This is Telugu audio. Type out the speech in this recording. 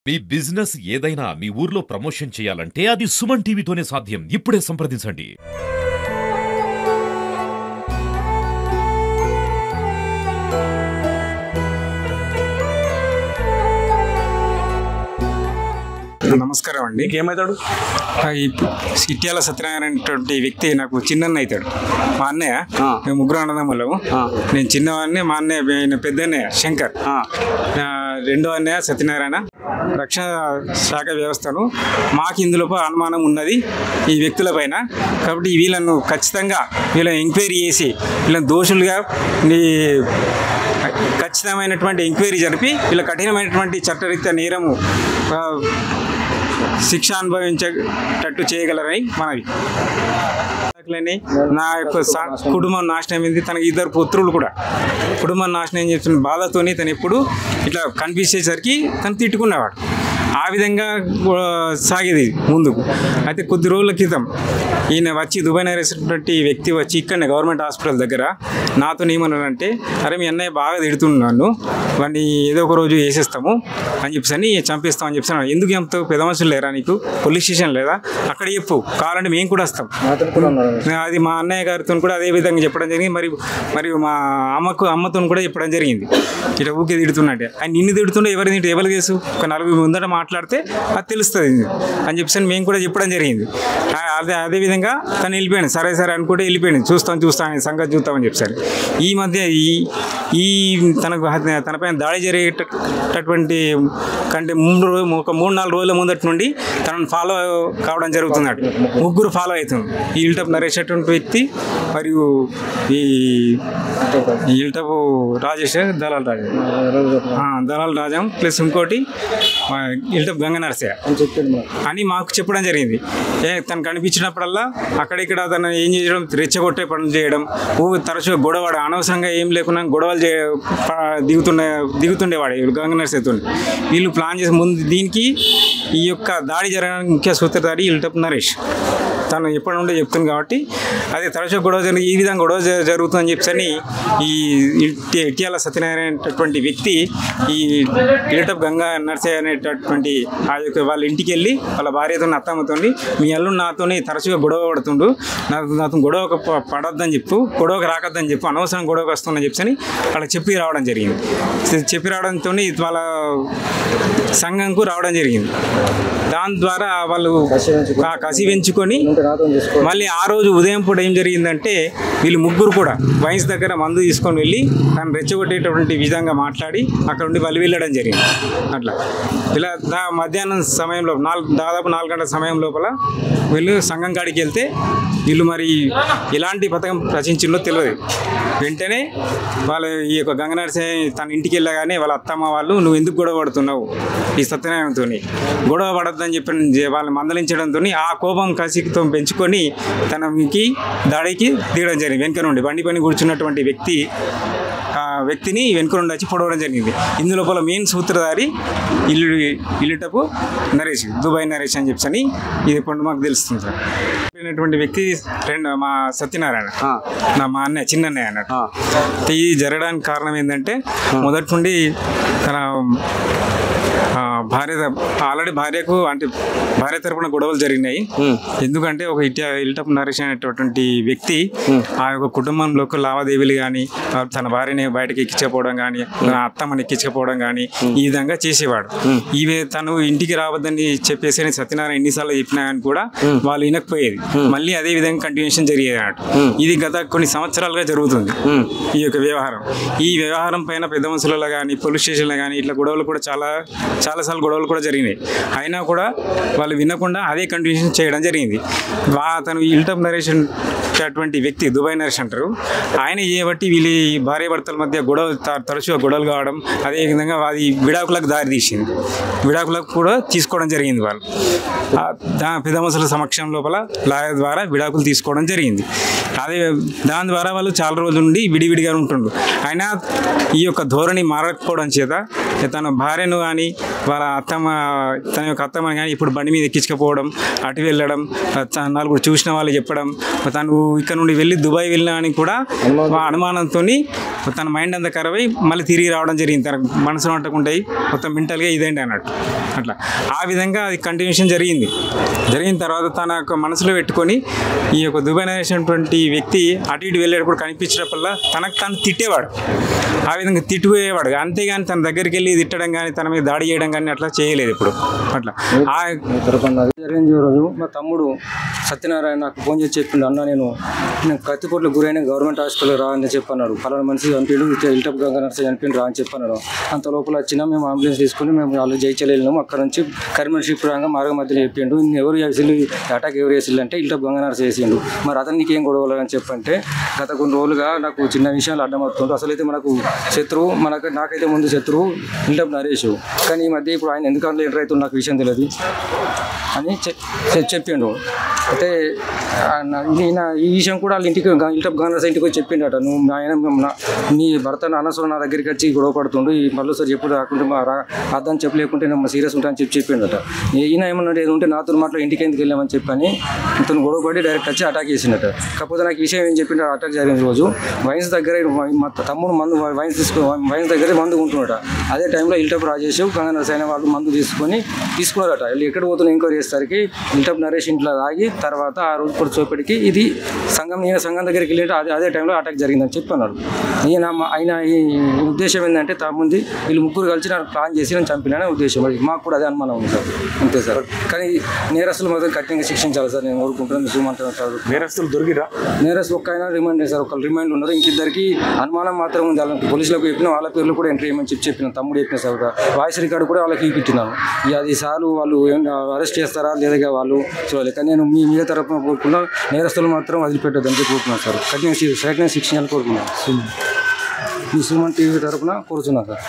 మీ బిజినెస్ ఏదైనా మీ ఊర్లో ప్రమోషన్ చేయాలంటే అది సుమన్ టీవీతోనే సాధ్యం. ఇప్పుడే సంప్రదించండి. నమస్కారం అండి. ఏమవుతాడు? ఇట్యాల సత్యనారాయణ అనేటువంటి వ్యక్తి నాకు చిన్నన్న అవుతాడు. మా అన్నయ్య, మేము ముగ్గురు అన్నదమ్ములము. నేను చిన్నవాడిని, మా అన్నయ్య పెద్ద అన్నయ్య శంకర్, రెండో అన్నయ్య సత్యనారాయణ. రక్షణ శాఖ వ్యవస్థను మాకు ఇందులో అనుమానం ఉన్నది ఈ వ్యక్తుల పైన. కాబట్టి వీళ్ళను ఖచ్చితంగా వీళ్ళని ఎంక్వైరీ చేసి వీళ్ళని దోషులుగా ఖచ్చితమైనటువంటి ఎంక్వైరీ జరిపి వీళ్ళ కఠినమైనటువంటి చట్టరీత్యా నేరము శిక్ష అనుభవించేటట్టు చేయగలరని మనవి. నా యొక్క కుటుంబం నాశనం అయింది. తనకి 2 పుత్రులు కూడా కుటుంబం నాశనం చేస్తున్న బాధతోని తను ఎప్పుడు ఇట్లా కనిపించేసరికి తను తిట్టుకునేవాడు. ఆ విధంగా సాగేది ముందుకు. అయితే కొద్ది రోజుల క్రితం ఈయన వచ్చి దుబాయ్ నరేసినటువంటి వ్యక్తి వచ్చి ఇక్కడనే గవర్నమెంట్ హాస్పిటల్ దగ్గర నాతో ఏమన్నాడంటే, అరే మీ అన్నయ్య బాగా తిడుతున్నాను, వాడిని ఏదో ఒక రోజు వేసేస్తాము అని చెప్పేసి చంపేస్తామని చెప్పేసి. ఎందుకు చంపుతావు? పెద్ద మనుషులు లేరా నీకు? పోలీస్ స్టేషన్ లేదా? అక్కడ చెప్పు, కావాలంటే మేము కూడా వస్తాం. అది మా అన్నయ్య గారితో కూడా అదే విధంగా చెప్పడం జరిగింది. మరియు మా అమ్మతో కూడా చెప్పడం జరిగింది. ఇట్లా ఊకే తిడుతున్నట్టే. ఆయన నిన్ను తిడుతుంటే ఎవరు తెలుసు? ఒక 4 ముందట మాట్లాడితే అది తెలుస్తుంది అని చెప్పేసి మేము కూడా చెప్పడం జరిగింది. అదేవిధంగా తను వెళ్ళిపోయాడు. సరే అనుకుంటే వెళ్ళిపోయాడు. చూస్తాం సంగతి చూస్తామని చెప్పారు. ఈ మధ్య ఈ తనపైన దాడి జరిగేటటువంటి కంటే ఒక 3-4 రోజుల ముందటి నుండి తనను ఫాలో కావడం జరుగుతున్నాడు. 3 ఫాలో అవుతుంది. ఈ ఇల్టప్ నరేష్ అటువంటి వ్యక్తి, మరియు ఈ ఇల్టపు రాజేష్ దళాల రాజం, ప్లస్ ఇంకోటి ఇల్టప్ గంగ నరసయ్య అని మాకు చెప్పడం జరిగింది. తను కనిపించినప్పుడల్లా అక్కడిక్కడ తను ఏం చేయడం, రెచ్చగొట్టే పనులు చేయడం, తరచుగా గొడవడ, అనవసరంగా ఏం లేకుండా గొడవలు దిగుతుండేవాడు గంగ నరసయ్యతో. వీళ్ళు ప్లాన్ చేసి ముందు దీనికి ఈ యొక్క దాడి జరగడానికి ముఖ్య సూత్రధారి ఇల్టప్ నరేష్. తను ఎప్పటి నుండే చెప్తుంది కాబట్టి అదే తరచుగా గొడవ జరిగి ఈ విధంగా గొడవ జరుగుతుందని చెప్పని ఈ ఇట్యాల సత్యనారాయణ అనేటటువంటి వ్యక్తి ఈ ఇల్టప్ గంగా నరసయ్య అనేటటువంటి ఆ యొక్క వాళ్ళ ఇంటికి వెళ్ళి వాళ్ళ భార్యతో అత్తమ్మతో, మీ అల్లుడు నాతోని తరచుగా గొడవ పడుతుండు, నాతో గొడవకు పడొద్దని చెప్పు, గొడవకు రాకద్దని చెప్పు, అనవసరం గొడవకు వస్తుందని చెప్పని వాళ్ళకి చెప్పి రావడం జరిగింది. చెప్పి రావడంతో వాళ్ళ సంఘంకు రావడం జరిగింది. దాని ద్వారా వాళ్ళు కసి పెంచుకొని మళ్ళీ ఆ రోజు ఉదయం పూట ఏం జరిగిందంటే, వీళ్ళు ముగ్గురు కూడా వైన్స్ దగ్గర మందు తీసుకొని వెళ్ళి తను రెచ్చగొట్టేటటువంటి విధంగా మాట్లాడి అక్కడ ఉండి వాళ్ళు వెళ్ళడం జరిగింది. అట్లా ఇలా మధ్యాహ్నం సమయంలో దాదాపు 4 గంటల సమయం లోపల వీళ్ళు సంఘం కాడికి వెళ్తే వీళ్ళు మరి ఎలాంటి పథకం రచించిందో తెలియదు. వెంటనే వాళ్ళ ఈ యొక్క గంగ నరసయ్య తన ఇంటికి వెళ్ళగానే వాళ్ళ అత్తమ్మ వాళ్ళు, నువ్వు ఎందుకు గొడవ పడుతున్నావు ఈ సత్యనారాయణతో, గొడవ పడద్దని చెప్పి వాళ్ళు మందలించడంతో ఆ కోపం కసితో పెంచుకొని తనకి దాడికి దిగడం జరిగింది. వెనుక నుండి బండి పైన కూర్చున్నటువంటి వ్యక్తిని వెనుక నుండి వచ్చి పొడవడం జరిగింది. ఇందులో మెయిన్ సూత్రధారి ఇల్లుటపు నరేష్, దుబాయ్ నరేష్ అని చెప్పని ఇది ఇప్పుడు మాకు తెలుస్తుంది సార్. వ్యక్తి మా సత్యనారాయణ, మా అన్నయ్య, చిన్న అన్నయ్య అన్నట్టు. ఇది జరగడానికి కారణం ఏంటంటే, మొదటి నుండి తన ఆల్రెడీ భార్య తరపున గొడవలు జరిగినాయి. ఎందుకంటే ఒక ఇల్టప్ నరేష్ అనేటటువంటి వ్యక్తి ఆ యొక్క కుటుంబంలో లావాదేవీలు కానీ, తన భార్యని బయటకి ఎక్కించకపోవడం కానీ, తన అత్తమ్మని ఎక్కించకపోవడం కానీ ఈ విధంగా చేసేవాడు. తను ఇంటికి రావద్దని చెప్పేసి సత్యనారాయణ ఎన్నిసార్లు చెప్పినా కానీ కూడా వాళ్ళు వినకపోయేది. మళ్ళీ అదే విధంగా కంటిన్యూషన్ జరిగేది అన్నట్టు. ఇది గత కొన్ని సంవత్సరాలుగా జరుగుతుంది ఈ యొక్క వ్యవహారం. ఈ వ్యవహారం పైన పెద్ద మనుషులలో కానీ, పోలీస్ స్టేషన్లో కానీ ఇట్లా గొడవలు కూడా చాలాసార్లు గొడవలు కూడా జరిగినాయి. అయినా కూడా వాళ్ళు వినకుండా అదే కంటిన్యూషన్ చేయడం జరిగింది. తను ఇల్టప్ నరేష్ అటువంటి వ్యక్తి, దుబాయ్ నరేష్ అంటారు, ఆయన చేయబట్టి వీళ్ళు భార్యాభర్తల మధ్య తరచుగా గొడవలు కావడం, అదేవిధంగా అది విడాకులకు దారి తీసింది. విడాకులకు కూడా తీసుకోవడం జరిగింది వాళ్ళు. పెద్ద మనుషుల సమక్షం లోపల లాయర్ ద్వారా విడాకులు తీసుకోవడం జరిగింది. అదే దాని ద్వారా వాళ్ళు చాలా రోజుల నుండి విడివిడిగా ఉంటుండ్రు. అయినా ఈ యొక్క ధోరణి మారకపోవడం చేత తన భార్యను కానీ వాళ్ళ తన యొక్క అత్తమ్మని కానీ ఇప్పుడు బండి మీద ఎక్కించకపోవడం, అటు వెళ్ళడం, నలుగురు చూసిన వాళ్ళు చెప్పడం, తను ఇక్కడ నుండి వెళ్ళి దుబాయ్ వెళ్ళినా అని కూడా అనుమానంతో తన మైండ్ అంతా ఖరాబ్ అయ్యి మళ్ళీ తిరిగి రావడం జరిగింది. తన మనసులో అంటకుంటాయి మొత్తం మెంటల్గా ఇదేంటి అన్నట్టు. అట్లా ఆ విధంగా అది కంటిన్యూషన్ జరిగిన తర్వాత తన యొక్క మనసులో పెట్టుకొని ఈ యొక్క దుబాయ్ అనేటువంటి వ్యక్తి అటు ఇటు వెళ్ళేటప్పుడు కనిపించినప్పుడల్లా తనకు తను తిట్టేవాడు, ఆ విధంగా తిట్టుకుపోయేవాడు. అంతేగాని తన దగ్గరికి వెళ్ళి తిట్టడం కానీ తన మీద దాడి చేయడం కానీ అట్లా చేయలేదు ఇప్పుడు. అట్లా జరిగింది రోజు మా తమ్ముడు సత్యనారాయణ నాకు ఫోన్ చేసి చెప్పిండు, అన్న నేను కత్తిపోట్లు గురైన గవర్నమెంట్ హాస్పిటల్ రా అని చెప్పన్నాడు. పలానా మనిషి చనిపోయాడు, ఇల్టప్ గంగా నర్సయ్య చనిపోయింది రా అని చెప్పన్నాడు. అంత లోపల వచ్చినా మేము అంబులెన్స్ తీసుకుని మేము వాళ్ళు జైచల్ వెళ్ళినాము. అక్కడ నుంచి కరీంనగర్ షిఫ్ట్ రాగా మార్గ మధ్యలో చెప్పిండు, ఎవరు వేసిల్లు అటాక్ ఎవరు వేసిల్లు అంటే ఇల్టప్ గంగా నర్సయ్య వేసిండు. మరి అతను నీకేం గొడవలని చెప్పంటే గత కొన్ని రోజులుగా నాకు చిన్న విషయాలు అడ్డమవుతుండ్రు, అసలైతే మనకు శత్రువు నాకైతే ముందు శత్రువు ఇల్టప్ నరేష్, కానీ ఈ మధ్య ఇప్పుడు ఆయన ఎందుకు అందులో ఎంటర్ అవుతుంది నాకు విషయం తెలియదు అని చెప్పిండు. అయితే ఈ విషయం కూడా వాళ్ళ ఇంటికి ఇల్టప్ గవర్నర్స్ ఇంటికి వచ్చి చెప్పిండట, నువ్వు ఆయన నీ భర్త అనవసరం నా దగ్గరికి వచ్చి గొడవ పడుతుండు, ఈ మళ్ళీ సార్ ఎప్పుడు రాకుండా అర్థం చెప్పలేకుంటే నేను సీరియస్ ఉంటానని చెప్పిండట. ఈయన ఏమన్నా ఏది ఉంటే నాతో మాట్లాడి ఇంటికి ఎందుకు వెళ్ళామని చెప్పని ఇతను గొడవ పడి డైరెక్ట్ వచ్చి అటాక్ చేసిండట. కాకపోతే నాకు విషయం ఏం చెప్పిండ, అటాక్ జరిగిన రోజు వైన్స్ దగ్గర మా తమ్ముడు వైన్స్ దగ్గరే మందు ఉంటున్నట. అదే టైంలో ఇల్టప్ రాజేష్ గంగా నరేష్ అయిన వాళ్ళు మందు తీసుకున్నారట. వీళ్ళు ఎక్కడ పోతున్నా ఎంక్వైరీ చేసేసరికి ఇల్టప్ నరేష్ ఇంట్లో ఆగి తర్వాత ఆ రోజు కూడా చూపెడికి ఇది నేను సంఘం దగ్గరికి వెళ్ళి అదే టైంలో అటాక్ జరిగిందని చెప్పన్నారు. ఆయన ఈ ఉద్దేశం ఏంటంటే ముందు వీళ్ళు ముగ్గురు కలిసి నాకు ప్లాన్ చేసి నేను చంపిన ఉద్దేశం. మాకు కూడా అదే అనుమానం ఉంది సార్, అంతే సార్. కానీ నేరస్తులు మాత్రం కఠినంగా శిక్షించాలి సార్, నేను కోరుకుంటున్నాను. సుమంటారు నేరస్తులు దొరికిరా? నేరస్తులు ఒక్కైనా రిమాండ్ సార్, ఒక రిమాండ్ ఉన్నారు. ఇంకిద్దరికి అనుమానం మాత్రం ఉంది. వాళ్ళకి పోలీసులకు చెప్పిన వాళ్ళ పేర్లు కూడా ఎంట్రీ చేయమని చెప్పిన తమ్ముడు చెప్పిన సార్. వాయిస్ రికార్డు కూడా వాళ్ళకి పెట్టినాను. ఇక అది సార్లు వాళ్ళు అరెస్ట్ చేస్తారా లేదా వాళ్ళు చూడాలి. కానీ నేను మీ మీద తరపున కోరుకున్నా నేరస్తులు మాత్రం వదిలిపెట్టొద్దని కోరుకున్నాను సార్. కఠిన శిక్షణలు కోరుకున్నాను. ఈ సుమన్ టీవీ తరపున కోరుతున్నాను సార్.